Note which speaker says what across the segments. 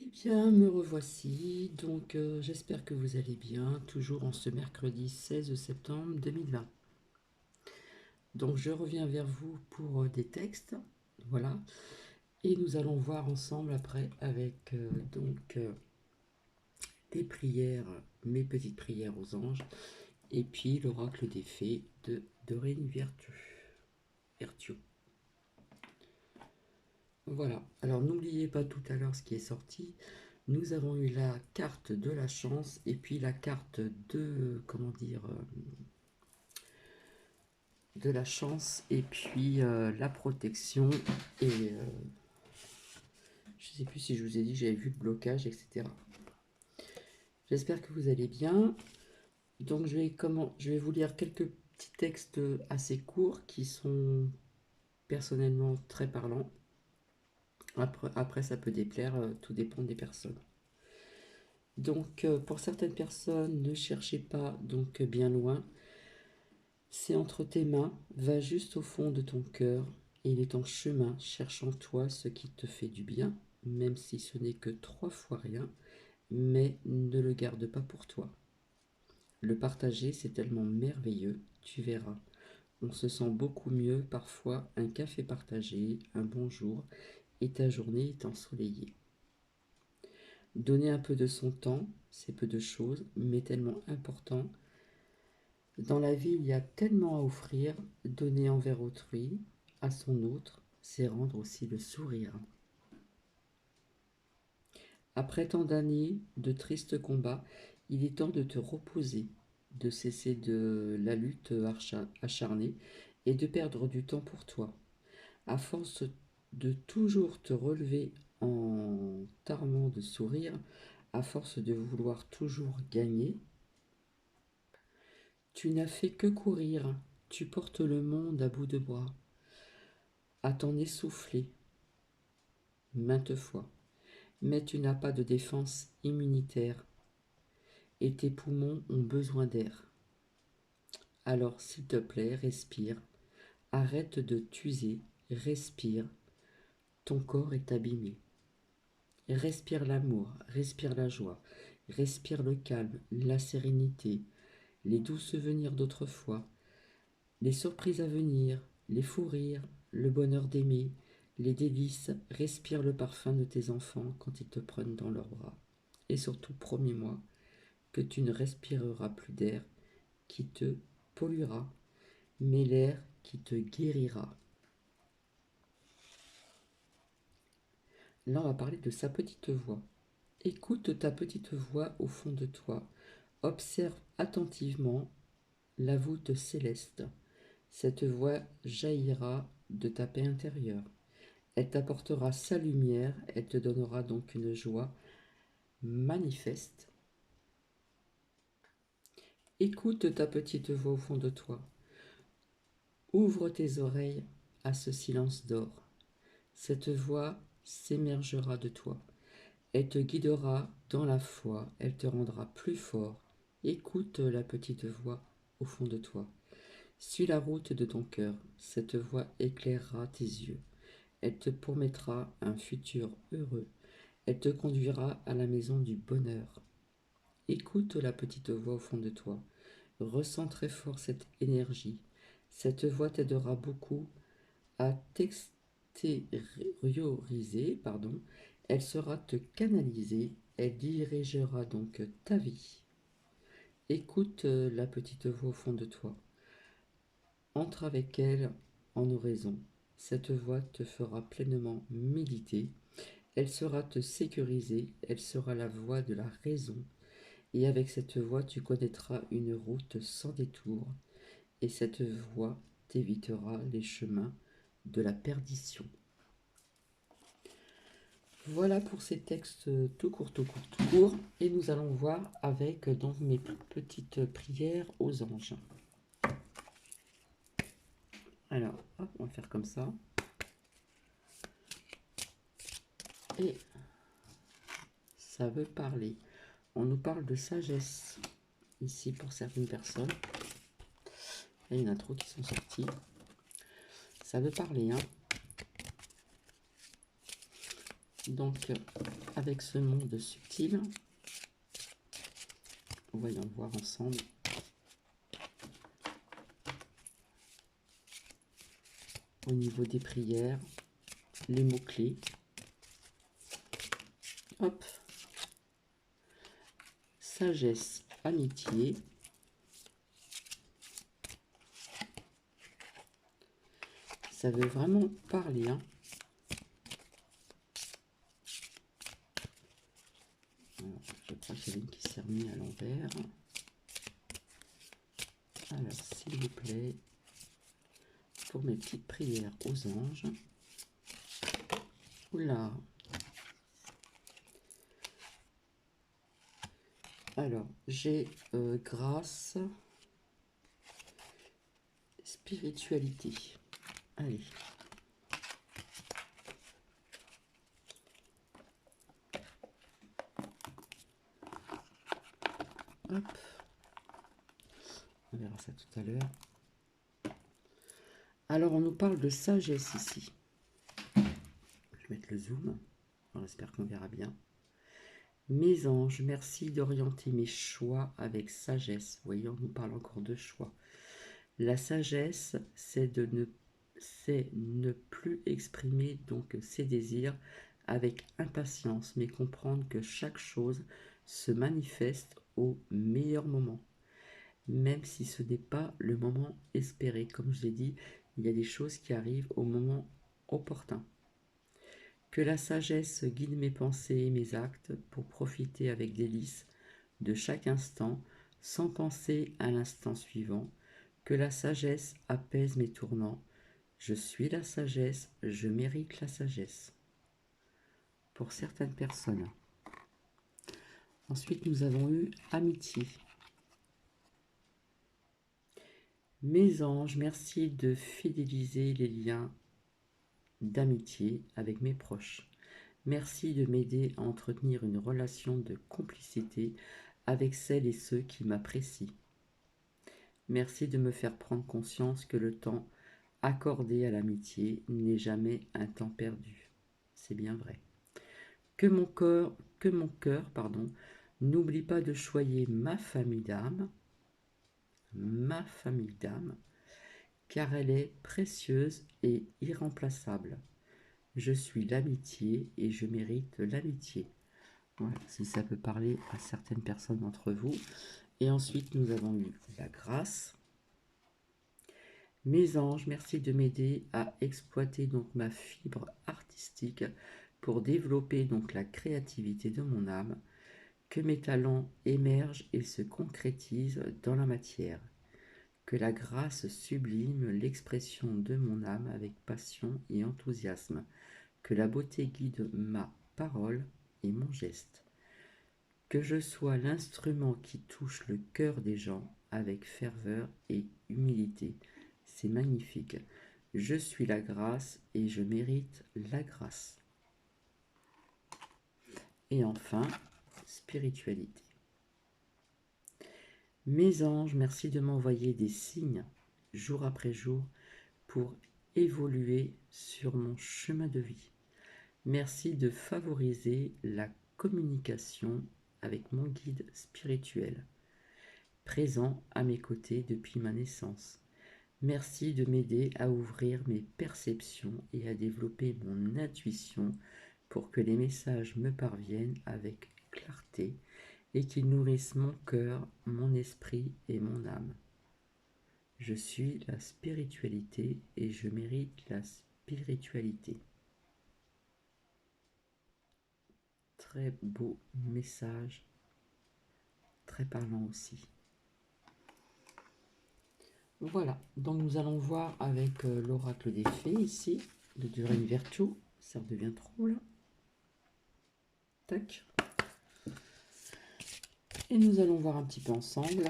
Speaker 1: Eh bien, me revoici. Donc, j'espère que vous allez bien, toujours en ce mercredi 16 septembre 2020. Donc, je reviens vers vous pour des textes. Voilà. Et nous allons voir ensemble après avec des prières, mes petites prières aux anges, et puis l'oracle des fées de Doreen Virtue. Voilà. Alors, n'oubliez pas tout à l'heure ce qui est sorti. Nous avons eu la carte de la chance et puis la carte de, comment dire, de la chance et puis la protection et je sais plus si je vous ai dit que j'avais vu le blocage, etc. J'espère que vous allez bien. Donc je vais vous lire quelques petits textes assez courts qui sont personnellement très parlants. Après ça peut déplaire, tout dépend des personnes. Donc pour certaines personnes, ne cherchez pas donc bien loin. C'est entre tes mains, va juste au fond de ton cœur, et il est en chemin, cherche en toi ce qui te fait du bien, même si ce n'est que 3 fois rien, mais ne le garde pas pour toi. Le partager, c'est tellement merveilleux, tu verras. On se sent beaucoup mieux parfois un café partagé, un bonjour, et ta journée est ensoleillée. Donner un peu de son temps, c'est peu de choses, mais tellement important. Dans la vie, il y a tellement à offrir, donner envers autrui, à son autre, c'est rendre aussi le sourire. Après tant d'années de tristes combats, il est temps de te reposer, de cesser de la lutte acharnée et de perdre du temps pour toi. À force de toujours te relever en t'armant de sourire, à force de vouloir toujours gagner, tu n'as fait que courir, tu portes le monde à bout de bras, à t'en essouffler maintes fois. Mais tu n'as pas de défense immunitaire et tes poumons ont besoin d'air. Alors s'il te plaît, respire, arrête de t'user, respire, ton corps est abîmé. Respire l'amour, respire la joie, respire le calme, la sérénité, les doux souvenirs d'autrefois, les surprises à venir, les fous rires, le bonheur d'aimer, les délices, respire le parfum de tes enfants quand ils te prennent dans leurs bras. Et surtout, promets-moi que tu ne respireras plus d'air qui te polluera, mais l'air qui te guérira. Là, on va parler de sa petite voix. Écoute ta petite voix au fond de toi. Observe attentivement la voûte céleste. Cette voix jaillira de ta paix intérieure. Elle t'apportera sa lumière, elle te donnera donc une joie manifeste. Écoute ta petite voix au fond de toi. Ouvre tes oreilles à ce silence d'or. Cette voix s'émergera de toi. Elle te guidera dans la foi, elle te rendra plus fort. Écoute la petite voix au fond de toi. Suis la route de ton cœur. Cette voix éclairera tes yeux. Elle te promettra un futur heureux. Elle te conduira à la maison du bonheur. Écoute la petite voix au fond de toi. Ressens très fort cette énergie. Cette voix t'aidera beaucoup à t'extérioriser, elle sera te canaliser, elle dirigera donc ta vie. Écoute la petite voix au fond de toi. Entre avec elle en oraison. Cette voix te fera pleinement méditer. Elle sera te sécuriser, elle sera la voix de la raison. Et avec cette voix, tu connaîtras une route sans détour. Et cette voix t'évitera les chemins de la perdition. Voilà pour ces textes tout court, tout court, tout court. Et nous allons voir avec donc mes petites prières aux anges. Alors, hop, on va faire comme ça. Et ça veut parler. On nous parle de sagesse ici pour certaines personnes. Là, il y en a trop qui sont sortis. Ça veut parler, hein. Donc, avec ce monde subtil, voyons voir ensemble. Au niveau des prières, les mots-clés. Hop. Sagesse, amitié. Ça veut vraiment parler, hein. Alors, je crois qu'il y a une qui s'est remise à l'envers. Alors, s'il vous plaît, pour mes petites prières aux anges. Oula. Alors, j'ai grâce, spiritualité. Allez. Hop. On verra ça tout à l'heure. Alors, on nous parle de sagesse ici. Je vais mettre le zoom. On espère qu'on verra bien. Mes anges, merci d'orienter mes choix avec sagesse. Vous voyez, on nous parle encore de choix. La sagesse, c'est ne plus exprimer donc ses désirs avec impatience, mais comprendre que chaque chose se manifeste au meilleur moment, même si ce n'est pas le moment espéré. Comme je l'ai dit, il y a des choses qui arrivent au moment opportun. Que la sagesse guide mes pensées et mes actes pour profiter avec délice de chaque instant, sans penser à l'instant suivant. Que la sagesse apaise mes tourments. Je suis la sagesse, je mérite la sagesse. Pour certaines personnes. Ensuite, nous avons eu amitié. Mes anges, merci de fidéliser les liens d'amitié avec mes proches. Merci de m'aider à entretenir une relation de complicité avec celles et ceux qui m'apprécient. Merci de me faire prendre conscience que le temps accordé à l'amitié n'est jamais un temps perdu. C'est bien vrai. Que mon cœur, n'oublie pas de choyer ma famille d'âme, car elle est précieuse et irremplaçable. Je suis l'amitié et je mérite l'amitié. Voilà, si ça peut parler à certaines personnes d'entre vous. Et ensuite, nous avons eu la grâce. Mes anges, merci de m'aider à exploiter donc ma fibre artistique pour développer donc la créativité de mon âme. Que mes talents émergent et se concrétisent dans la matière. Que la grâce sublime l'expression de mon âme avec passion et enthousiasme. Que la beauté guide ma parole et mon geste. Que je sois l'instrument qui touche le cœur des gens avec ferveur et humilité. C'est magnifique. Je suis la grâce et je mérite la grâce. Et enfin, spiritualité. Mes anges, merci de m'envoyer des signes jour après jour pour évoluer sur mon chemin de vie. Merci de favoriser la communication avec mon guide spirituel, présent à mes côtés depuis ma naissance. Merci de m'aider à ouvrir mes perceptions et à développer mon intuition pour que les messages me parviennent avec clarté et qu'ils nourrissent mon cœur, mon esprit et mon âme. Je suis la spiritualité et je mérite la spiritualité. Très beau message, très parlant aussi. Voilà, donc nous allons voir avec l'oracle des fées ici, de Doreen Virtue, ça redevient trop là. Tac. Et nous allons voir un petit peu ensemble.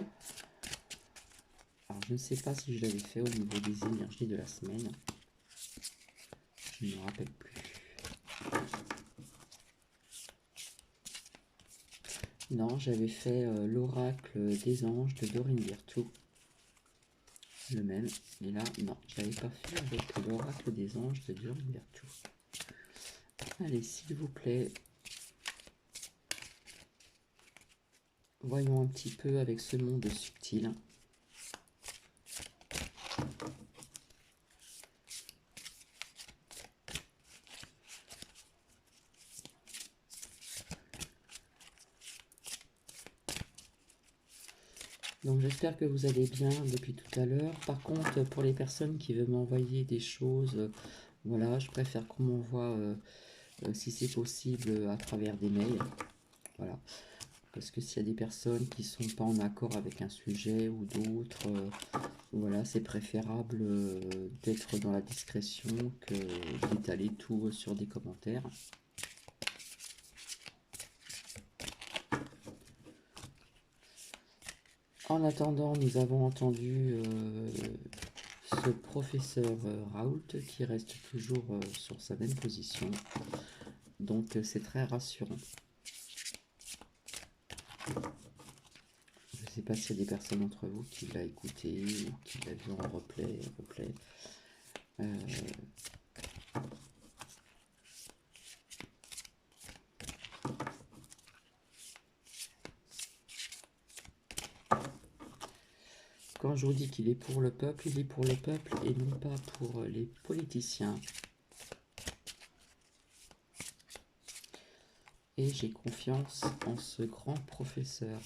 Speaker 1: Alors je ne sais pas si je l'avais fait au niveau des énergies de la semaine. Je ne me rappelle plus. Non, j'avais fait l'oracle des anges de Doreen Virtue. Le même. Et là, non, je ne l'avais pas fait avec l'oracle des anges de Doreen Virtue. Allez, s'il vous plaît. Voyons un petit peu avec ce monde subtil. Donc j'espère que vous allez bien depuis tout à l'heure. Par contre, pour les personnes qui veulent m'envoyer des choses, voilà, je préfère qu'on m'envoie, si c'est possible, à travers des mails. Voilà. Parce que s'il y a des personnes qui ne sont pas en accord avec un sujet ou d'autres, voilà, c'est préférable d'être dans la discrétion que d'étaler tout sur des commentaires. En attendant, nous avons entendu ce professeur Raoult qui reste toujours sur sa même position. Donc c'est très rassurant. Je ne sais pas s'il y a des personnes entre vous qui l'ont écouté ou qui l'a vu en replay. Quand je vous dis qu'il est pour le peuple, il est pour le peuple et non pas pour les politiciens. Et j'ai confiance en ce grand professeur.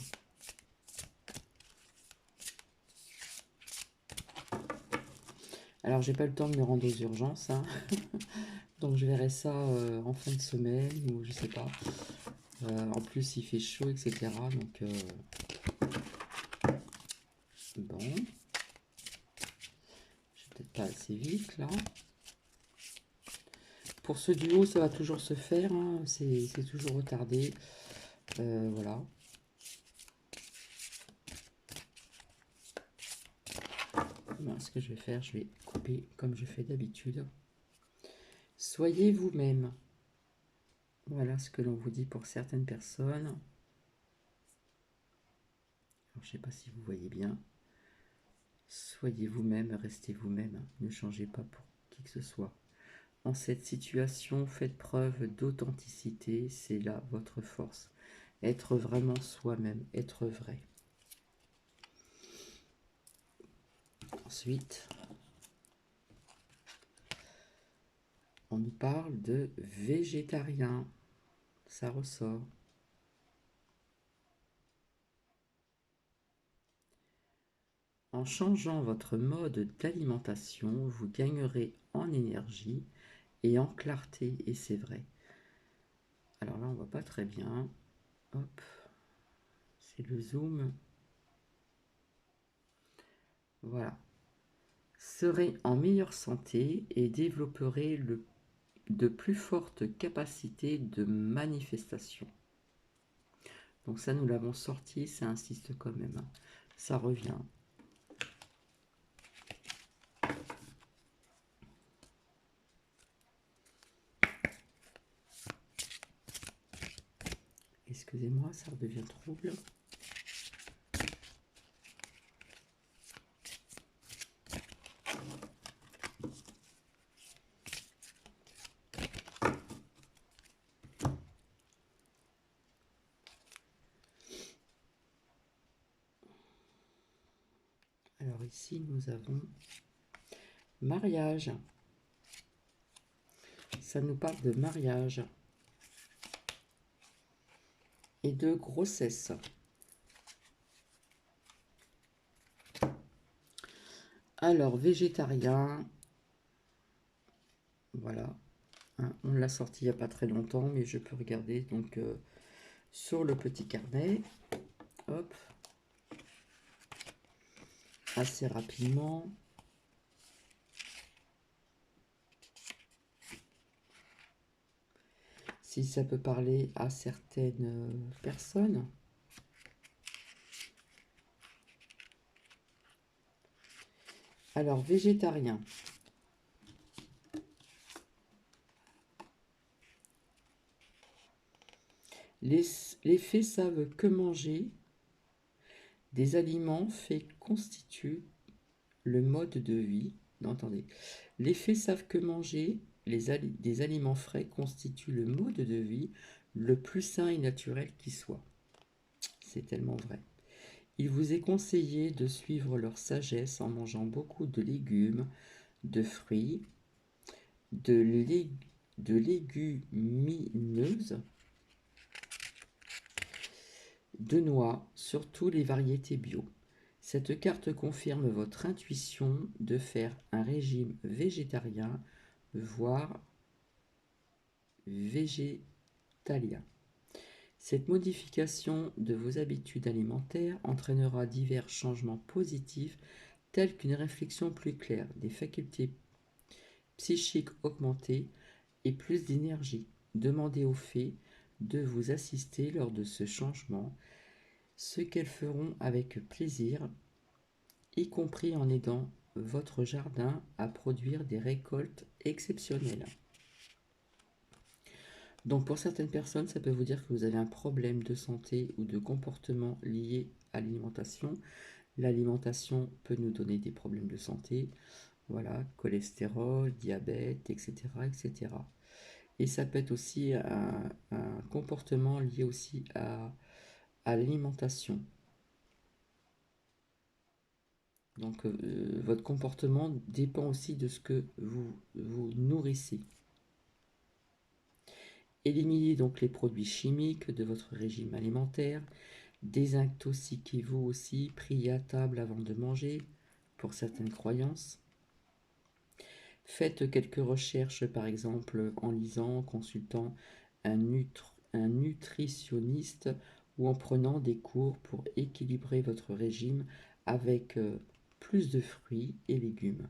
Speaker 1: Alors, j'ai pas le temps de me rendre aux urgences, hein. Donc je verrai ça en fin de semaine ou je sais pas. En plus, il fait chaud, etc. Donc, bon. Je vais peut-être pas assez vite, là. Pour ce duo, ça va toujours se faire, hein. C'est toujours retardé. Voilà. Ben, ce que je vais faire, je vais couper comme je fais d'habitude. Soyez vous-même. Voilà ce que l'on vous dit pour certaines personnes. Alors, je ne sais pas si vous voyez bien. Soyez vous-même, restez vous-même. Ne changez pas pour qui que ce soit. En cette situation, faites preuve d'authenticité. C'est là votre force. Être vraiment soi-même, être vrai. Ensuite, on nous parle de végétarien. Ça ressort. En changeant votre mode d'alimentation, vous gagnerez en énergie et en clarté, et c'est vrai. Alors là, on voit pas très bien. Hop, c'est le zoom. Voilà. Serez en meilleure santé et développerez de plus fortes capacités de manifestation. Donc ça, nous l'avons sorti, ça insiste quand même. Ça revient. Excusez-moi, ça redevient trouble. Alors ici, nous avons mariage. Ça nous parle de mariage et de grossesse. Alors, végétarien, voilà, hein, on l'a sorti il n'y a pas très longtemps, mais je peux regarder donc sur le petit carnet, hop, assez rapidement. Si ça peut parler à certaines personnes. Alors, végétarien. Les fées savent que manger. Des aliments faits constituent le mode de vie. Non, attendez. Les fées savent que manger. des aliments frais constituent le mode de vie le plus sain et naturel qui soit. C'est tellement vrai. Il vous est conseillé de suivre leur sagesse en mangeant beaucoup de légumes, de fruits, de, lég- de légumineuses, de noix, surtout les variétés bio. Cette carte confirme votre intuition de faire un régime végétarien, voire végétalien. Cette modification de vos habitudes alimentaires entraînera divers changements positifs tels qu'une réflexion plus claire, des facultés psychiques augmentées et plus d'énergie. Demandez aux fées de vous assister lors de ce changement, ce qu'elles feront avec plaisir, y compris en aidant votre jardin à produire des récoltes exceptionnelles. Donc pour certaines personnes, ça peut vous dire que vous avez un problème de santé ou de comportement lié à l'alimentation. L'alimentation peut nous donner des problèmes de santé, voilà, cholestérol, diabète, etc., etc. Et ça peut être aussi un comportement lié aussi à l'alimentation. Donc votre comportement dépend aussi de ce que vous nourrissez. Éliminez donc les produits chimiques de votre régime alimentaire. Désintoxiquez-vous aussi, priez à table avant de manger, pour certaines croyances. Faites quelques recherches, par exemple en lisant, en consultant un nutritionniste ou en prenant des cours pour équilibrer votre régime avec plus de fruits et légumes.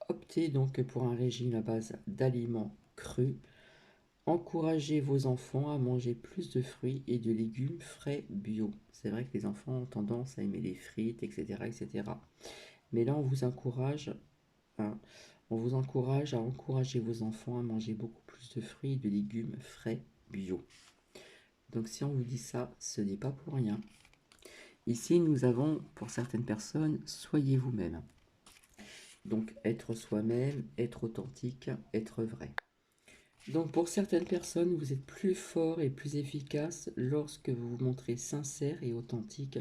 Speaker 1: Optez donc pour un régime à base d'aliments crus. Encouragez vos enfants à manger plus de fruits et de légumes frais bio. C'est vrai que les enfants ont tendance à aimer les frites, etc., etc. Mais là, hein, on vous encourage à encourager vos enfants à manger beaucoup plus de fruits et de légumes frais bio. Donc si on vous dit ça, ce n'est pas pour rien. Ici, nous avons, pour certaines personnes, soyez vous-même. Donc être soi-même, être authentique, être vrai. Donc pour certaines personnes, vous êtes plus fort et plus efficace lorsque vous vous montrez sincère et authentique,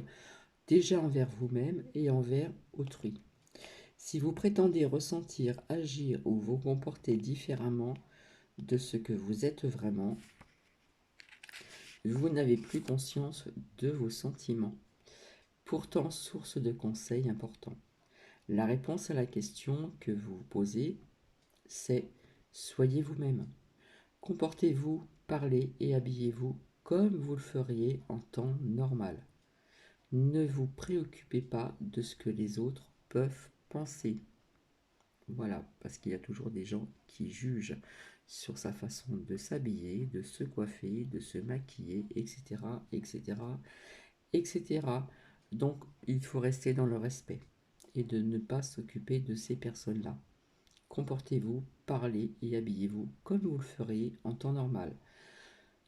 Speaker 1: déjà envers vous-même et envers autrui. Si vous prétendez ressentir, agir ou vous comporter différemment de ce que vous êtes vraiment, vous n'avez plus conscience de vos sentiments. Pourtant, source de conseils importants. La réponse à la question que vous vous posez, c'est soyez vous-même. Comportez-vous, parlez et habillez-vous comme vous le feriez en temps normal. Ne vous préoccupez pas de ce que les autres peuvent penser. Voilà, parce qu'il y a toujours des gens qui jugent sur sa façon de s'habiller, de se coiffer, de se maquiller, etc., etc., etc. Donc, il faut rester dans le respect et de ne pas s'occuper de ces personnes-là. Comportez-vous, parlez et habillez-vous comme vous le feriez en temps normal.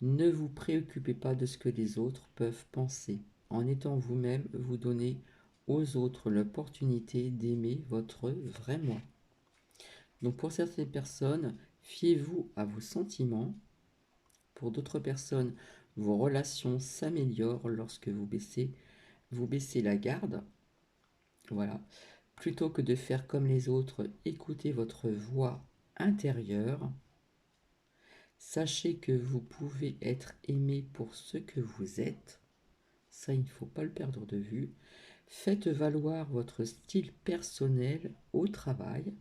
Speaker 1: Ne vous préoccupez pas de ce que les autres peuvent penser. En étant vous-même, vous donnez aux autres l'opportunité d'aimer votre vrai moi. Donc pour certaines personnes, fiez-vous à vos sentiments. Pour d'autres personnes, vos relations s'améliorent lorsque vous baissez la garde. Voilà. Plutôt que de faire comme les autres, écoutez votre voix intérieure. Sachez que vous pouvez être aimé pour ce que vous êtes. Ça, il ne faut pas le perdre de vue. Faites valoir votre style personnel au travail.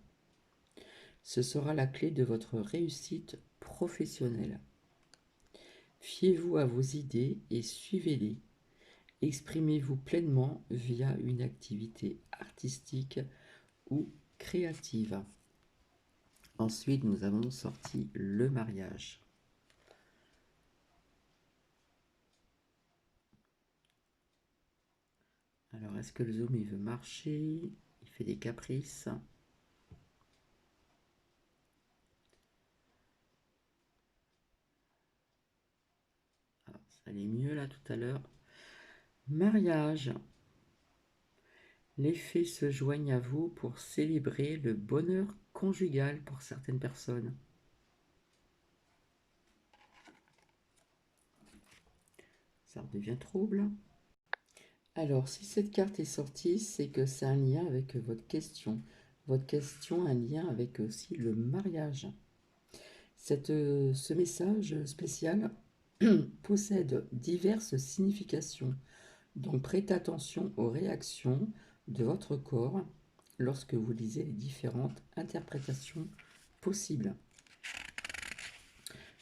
Speaker 1: Ce sera la clé de votre réussite professionnelle. Fiez-vous à vos idées et suivez-les. Exprimez-vous pleinement via une activité artistique ou créative. Ensuite, nous avons sorti le mariage. Alors, est-ce que le zoom il veut marcher? Il fait des caprices. Alors, ça allait mieux là tout à l'heure. Mariage. Les fées se joignent à vous pour célébrer le bonheur conjugale pour certaines personnes. Ça redevient trouble. Alors, si cette carte est sortie, c'est que c'est un lien avec votre question. Votre question a un lien avec aussi le mariage. Ce message spécial possède diverses significations. Donc, prêtez attention aux réactions de votre corps lorsque vous lisez les différentes interprétations possibles.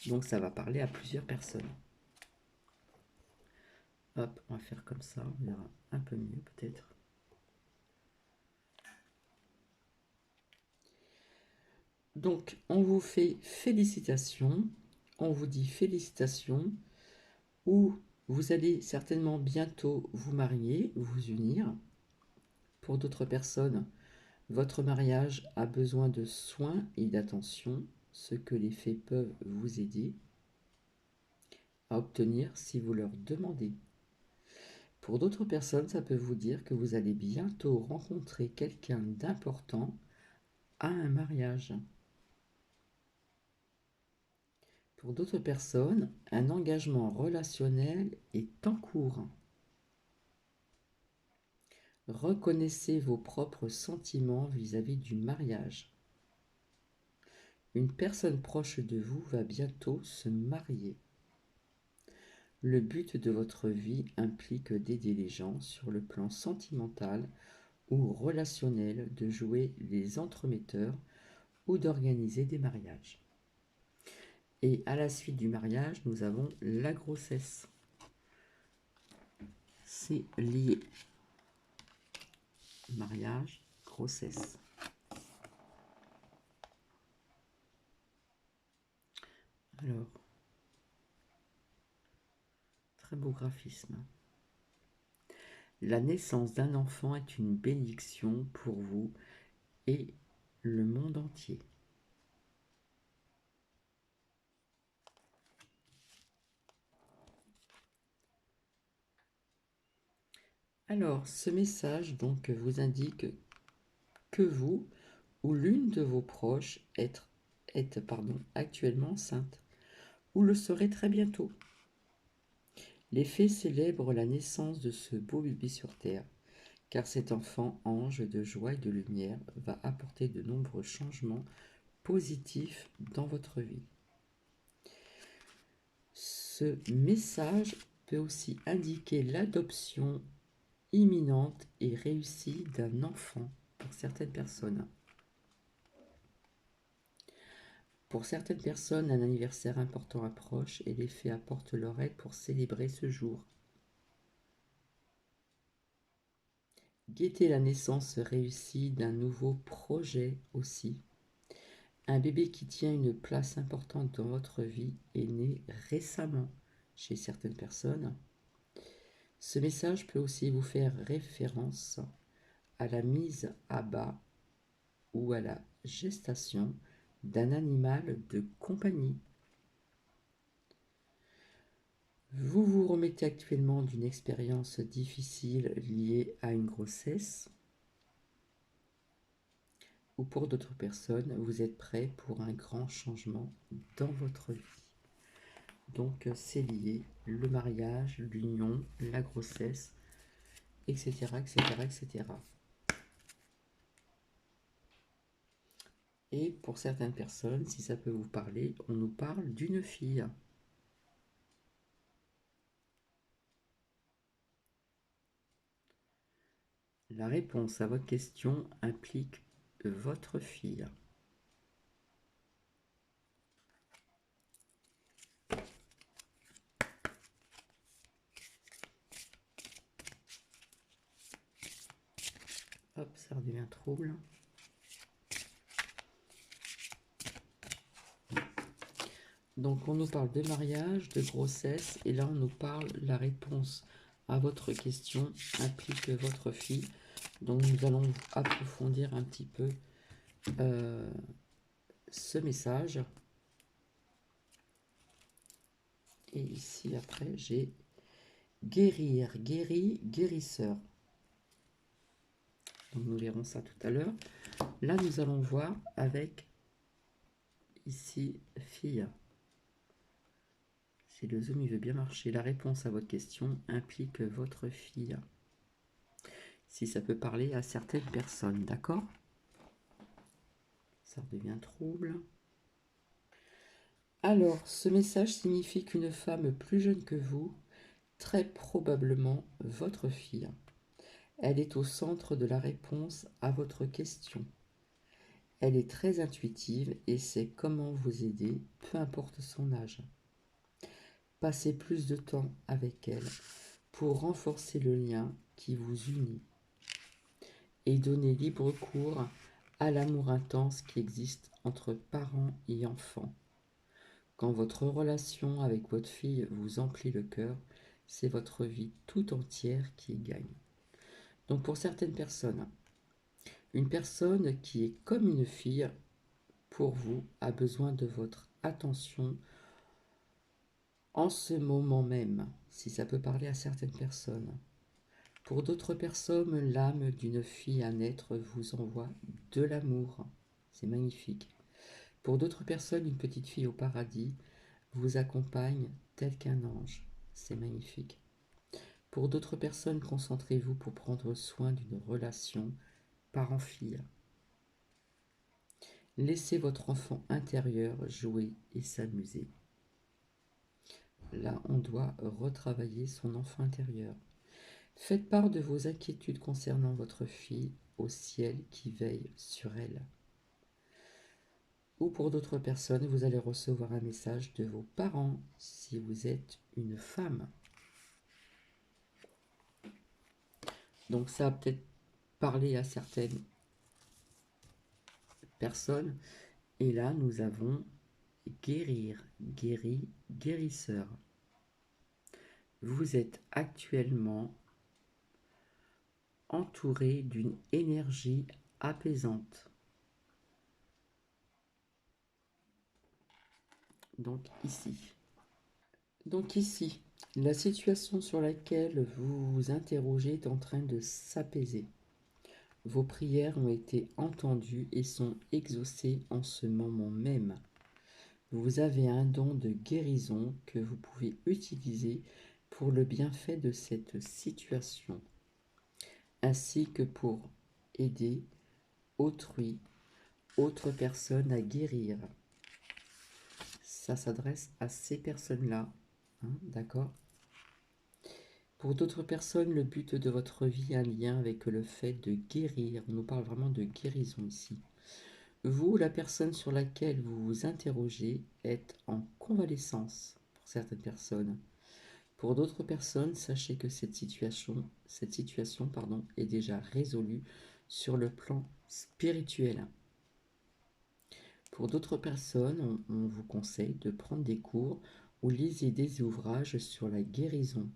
Speaker 1: Donc, ça va parler à plusieurs personnes. Hop, on va faire comme ça, on verra un peu mieux peut-être. Donc, on vous fait félicitations, on vous dit félicitations, ou vous allez certainement bientôt vous marier, vous unir. Pour d'autres personnes, votre mariage a besoin de soins et d'attention, ce que les fées peuvent vous aider à obtenir si vous leur demandez. Pour d'autres personnes, ça peut vous dire que vous allez bientôt rencontrer quelqu'un d'important à un mariage. Pour d'autres personnes, un engagement relationnel est en cours. Reconnaissez vos propres sentiments vis-à-vis du mariage. Une personne proche de vous va bientôt se marier. Le but de votre vie implique d'aider les gens sur le plan sentimental ou relationnel, de jouer les entremetteurs ou d'organiser des mariages. Et à la suite du mariage, nous avons la grossesse. C'est lié. Mariage, grossesse. Alors, très beau graphisme. La naissance d'un enfant est une bénédiction pour vous et le monde entier. Alors, ce message donc vous indique que vous ou l'une de vos proches est actuellement enceinte ou le serez très bientôt. Les fées célèbrent la naissance de ce beau bébé sur terre, car cet enfant, ange de joie et de lumière, va apporter de nombreux changements positifs dans votre vie. Ce message peut aussi indiquer l'adoption imminente et réussie d'un enfant pour certaines personnes. Pour certaines personnes, un anniversaire important approche et les fées apportent leur aide pour célébrer ce jour. Guettez la naissance réussie d'un nouveau projet aussi. Un bébé qui tient une place importante dans votre vie est né récemment chez certaines personnes. Ce message peut aussi vous faire référence à la mise à bas ou à la gestation d'un animal de compagnie. Vous vous remettez actuellement d'une expérience difficile liée à une grossesse, ou pour d'autres personnes, vous êtes prêt pour un grand changement dans votre vie. Donc c'est lié, le mariage, l'union, la grossesse, etc., etc., etc. Et pour certaines personnes, si ça peut vous parler, on nous parle d'une fille. La réponse à votre question implique votre fille. Hop, ça redevient trouble. Donc on nous parle de mariage, de grossesse, et là on nous parle, la réponse à votre question implique votre fille. Donc nous allons approfondir un petit peu ce message. Et ici après j'ai guérir, guéri, guérisseur. Donc nous verrons ça tout à l'heure. Là, nous allons voir avec, ici, fille. Si le zoom il veut bien marcher, la réponse à votre question implique votre fille. Si ça peut parler à certaines personnes, d'accord? Ça devient trouble. Alors, ce message signifie qu'une femme plus jeune que vous, très probablement votre fille, elle est au centre de la réponse à votre question. Elle est très intuitive et sait comment vous aider, peu importe son âge. Passez plus de temps avec elle pour renforcer le lien qui vous unit et donner libre cours à l'amour intense qui existe entre parents et enfants. Quand votre relation avec votre fille vous emplit le cœur, c'est votre vie tout entière qui y gagne. Donc pour certaines personnes, une personne qui est comme une fille pour vous a besoin de votre attention en ce moment même, si ça peut parler à certaines personnes. Pour d'autres personnes, l'âme d'une fille à naître vous envoie de l'amour. C'est magnifique. Pour d'autres personnes, une petite fille au paradis vous accompagne tel qu'un ange. C'est magnifique. Pour d'autres personnes, concentrez-vous pour prendre soin d'une relation parent-fille. Laissez votre enfant intérieur jouer et s'amuser. Là, on doit retravailler son enfant intérieur. Faites part de vos inquiétudes concernant votre fille au ciel qui veille sur elle. Ou pour d'autres personnes, vous allez recevoir un message de vos parents si vous êtes une femme. Donc ça a peut-être parlé à certaines personnes. Et là, nous avons guérir, guéri, guérisseur. Vous êtes actuellement entouré d'une énergie apaisante. Donc ici, la situation sur laquelle vous vous interrogez est en train de s'apaiser. Vos prières ont été entendues et sont exaucées en ce moment même. Vous avez un don de guérison que vous pouvez utiliser pour le bienfait de cette situation, ainsi que pour aider autrui, autres personnes à guérir. Ça s'adresse à ces personnes-là, hein, d'accord? Pour d'autres personnes, le but de votre vie a un lien avec le fait de guérir. On nous parle vraiment de guérison ici. Vous, la personne sur laquelle vous vous interrogez, êtes en convalescence pour certaines personnes. Pour d'autres personnes, sachez que cette situation est déjà résolue sur le plan spirituel. Pour d'autres personnes, on vous conseille de prendre des cours ou lisez des ouvrages sur la guérison.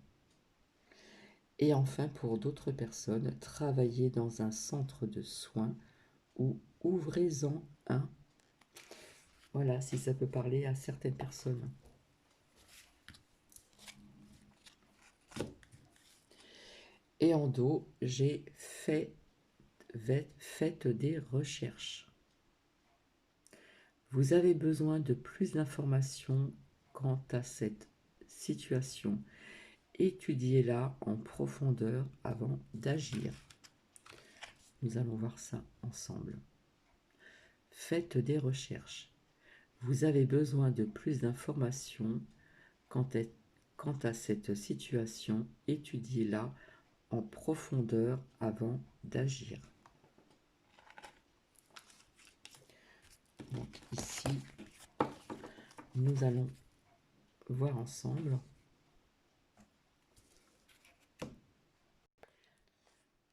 Speaker 1: Et enfin, pour d'autres personnes, travaillez dans un centre de soins ou ouvrez-en un. Voilà, si ça peut parler à certaines personnes. Et en dos, j'ai faites des recherches. Vous avez besoin de plus d'informations quant à cette situation. Étudiez-la en profondeur avant d'agir. Nous allons voir ça ensemble. Faites des recherches. Vous avez besoin de plus d'informations quant à cette situation. Étudiez-la en profondeur avant d'agir. Donc ici, nous allons voir ensemble.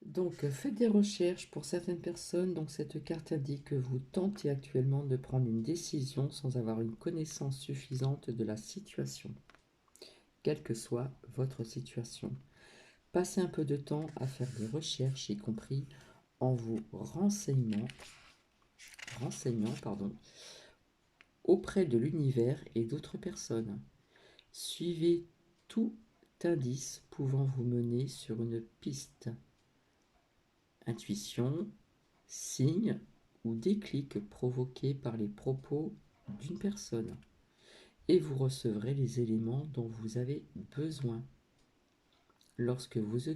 Speaker 1: Donc, faites des recherches pour certaines personnes. Donc, cette carte indique que vous tentez actuellement de prendre une décision sans avoir une connaissance suffisante de la situation, quelle que soit votre situation. Passez un peu de temps à faire des recherches, y compris en vous renseignant auprès de l'univers et d'autres personnes. Suivez tout indice pouvant vous mener sur une piste. intuition, signe ou déclic provoqué par les propos d'une personne. Et vous recevrez les éléments dont vous avez besoin. Lorsque vous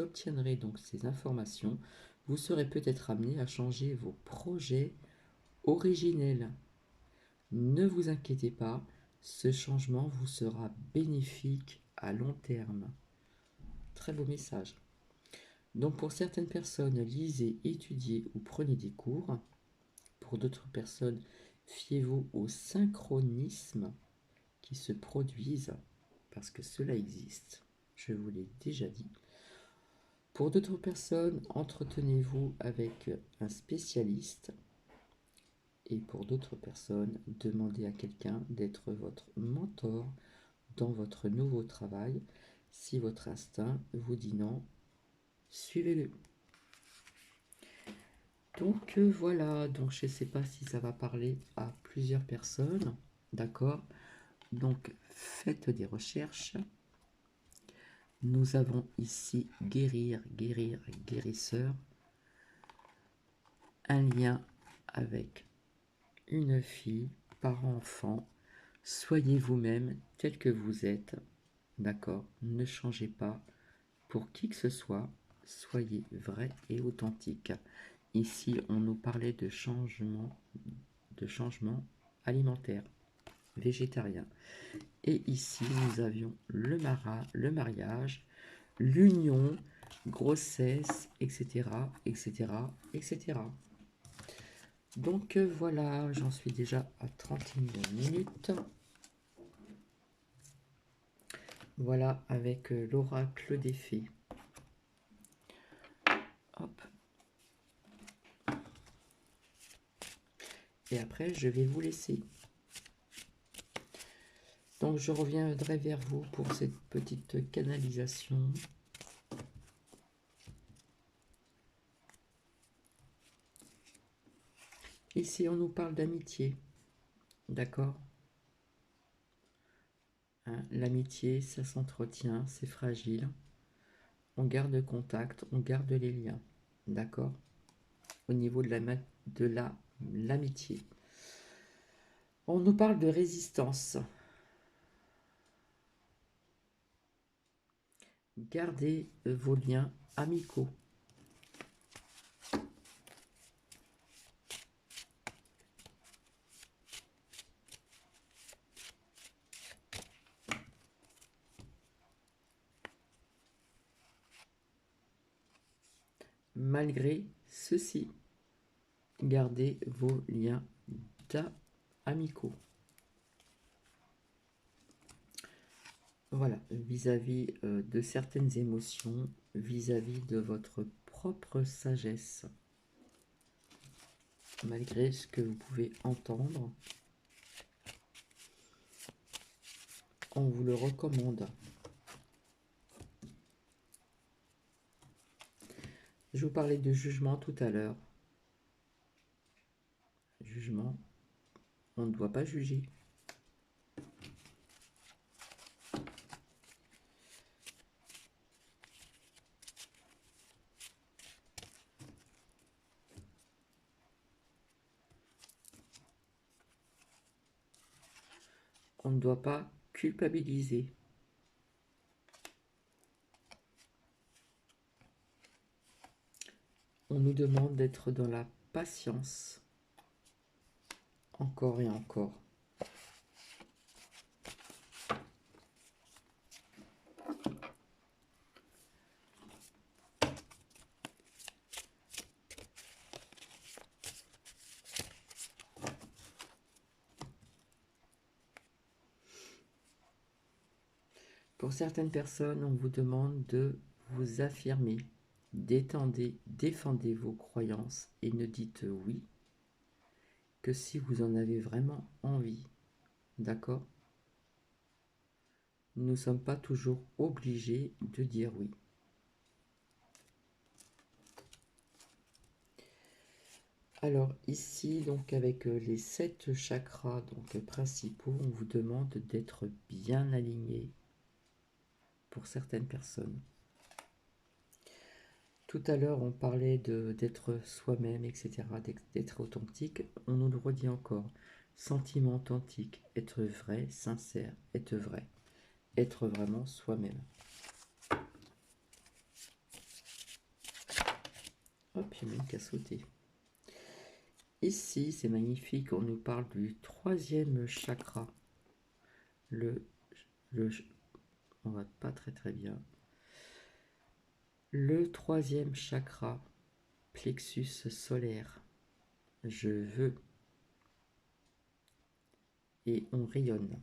Speaker 1: obtiendrez donc ces informations, vous serez peut-être amené à changer vos projets originels. Ne vous inquiétez pas, ce changement vous sera bénéfique à long terme. Très beau message. Donc pour certaines personnes, lisez, étudiez ou prenez des cours. Pour d'autres personnes, fiez-vous aux synchronismes qui se produisent, parce que cela existe, je vous l'ai déjà dit. Pour d'autres personnes, entretenez-vous avec un spécialiste. Et pour d'autres personnes, demandez à quelqu'un d'être votre mentor dans votre nouveau travail. Si votre instinct vous dit non, suivez-le. Donc voilà, donc je ne sais pas si ça va parler à plusieurs personnes, d'accord? Donc faites des recherches. Nous avons ici guérir, guérir, guérisseur, un lien avec une fille, parent-enfant. Soyez vous-même tel que vous êtes, d'accord? Ne changez pas pour qui que ce soit, soyez vrai et authentique. Ici, on nous parlait de changement alimentaire, végétarien. Et ici, nous avions le mariage, l'union, grossesse, etc., etc., etc. Donc voilà, j'en suis déjà à 31 minutes. Voilà avec l'oracle des fées. Hop. Et après, je vais vous laisser. Donc, je reviendrai vers vous pour cette petite canalisation. Ici, on nous parle d'amitié. D'accord? Hein, l'amitié, ça s'entretient, c'est fragile. On garde contact, on garde les liens. D'accord? Au niveau de l'amitié. On nous parle de résistance. Gardez vos liens amicaux. Malgré ceci, gardez vos liens amicaux. Voilà, vis-à-vis de certaines émotions, vis-à-vis de votre propre sagesse. Malgré ce que vous pouvez entendre, on vous le recommande. Je vous parlais de jugement tout à l'heure. Jugement, on ne doit pas juger. On ne doit pas culpabiliser. On nous demande d'être dans la patience, encore et encore. Pour certaines personnes, on vous demande de vous affirmer. Défendez vos croyances et ne dites oui que si vous en avez vraiment envie. D'accord? Nous ne sommes pas toujours obligés de dire oui. Alors ici, donc avec les 7 chakras donc, principaux, on vous demande d'être bien aligné pour certaines personnes. Tout à l'heure, on parlait d'être soi-même, etc., d'être authentique. On nous le redit encore. Sentiment authentique, être vrai, sincère, être vrai. Être vraiment soi-même. Hop, il y en a une qui a sauté. Ici, c'est magnifique, on nous parle du troisième chakra. On va pas très bien. Le troisième chakra, plexus solaire. Je veux. Et on rayonne.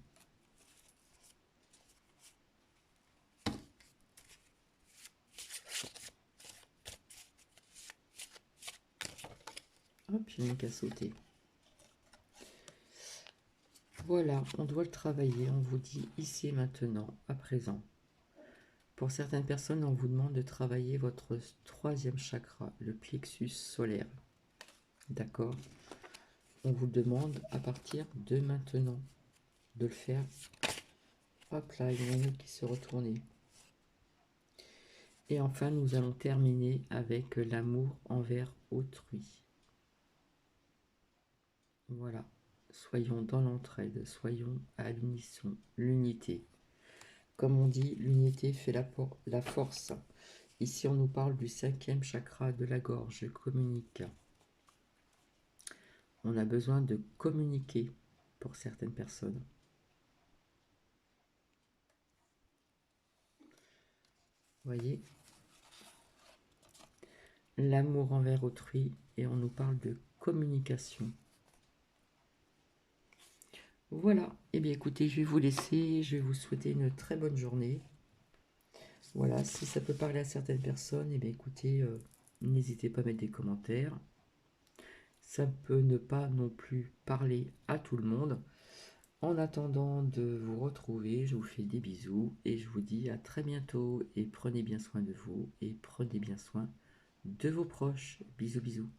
Speaker 1: Hop, il y en a une qui a sauté. Voilà, on doit le travailler, on vous dit ici et maintenant, à présent. Pour certaines personnes, on vous demande de travailler votre troisième chakra, le plexus solaire. D'accord? On vous demande à partir de maintenant de le faire. Hop là, il y en a une qui se retournait. Et enfin, nous allons terminer avec l'amour envers autrui. Voilà. Soyons dans l'entraide, soyons à l'unisson, l'unité. Comme on dit, l'unité fait la force. Ici, on nous parle du cinquième chakra de la gorge, communique. On a besoin de communiquer pour certaines personnes. Voyez, l'amour envers autrui, et on nous parle de communication. Voilà, et bien écoutez, je vais vous laisser, je vais vous souhaiter une très bonne journée. Voilà, si ça peut parler à certaines personnes, et bien écoutez, n'hésitez pas à mettre des commentaires. Ça peut ne pas non plus parler à tout le monde. En attendant de vous retrouver, je vous fais des bisous et je vous dis à très bientôt et prenez bien soin de vous et prenez bien soin de vos proches. Bisous bisous.